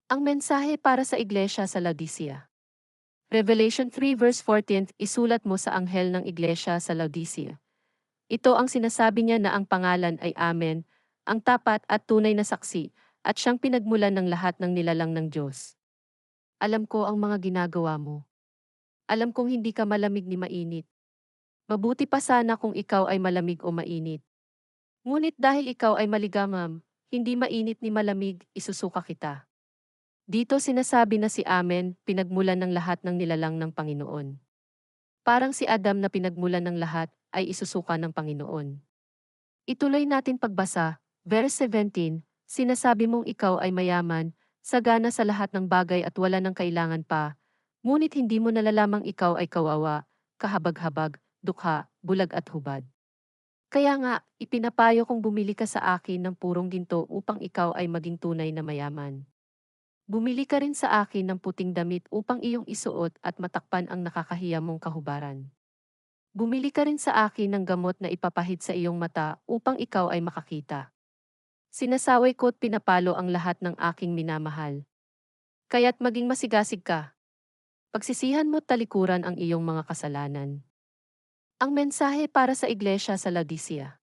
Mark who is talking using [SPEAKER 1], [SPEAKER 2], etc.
[SPEAKER 1] Ang mensahe para sa iglesia sa Laodicea. Revelation 3 verse 14, isulat mo sa anghel ng iglesia sa Laodicea. Ito ang sinasabi niya na ang pangalan ay Amen, ang tapat at tunay na saksi, at siyang pinagmulan ng lahat ng nilalang ng Diyos. Alam ko ang mga ginagawa mo. Alam kong hindi ka malamig ni mainit. Mabuti pa sana kung ikaw ay malamig o mainit. Ngunit dahil ikaw ay maligamam, hindi mainit ni malamig, isusuka kita. Dito sinasabi na si Amen, pinagmulan ng lahat ng nilalang ng Panginoon. Parang si Adam na pinagmulan ng lahat, ay isusuka ng Panginoon. Ituloy natin pagbasa, verse 17, sinasabi mong ikaw ay mayaman, sagana sa lahat ng bagay at wala ng kailangan pa, ngunit hindi mo nalalamang ikaw ay kawawa, kahabag-habag, dukha, bulag at hubad. Kaya nga, ipinapayo kong bumili ka sa akin ng purong ginto upang ikaw ay maging tunay na mayaman. Bumili ka rin sa akin ng puting damit upang iyong isuot at matakpan ang nakakahiya mong kahubaran. Bumili ka rin sa akin ng gamot na ipapahid sa iyong mata upang ikaw ay makakita. Sinasaway ko at pinapalo ang lahat ng aking minamahal. Kaya't maging masigasig ka. Pagsisihan mo't talikuran ang iyong mga kasalanan. Ang mensahe para sa iglesia sa Laodicea.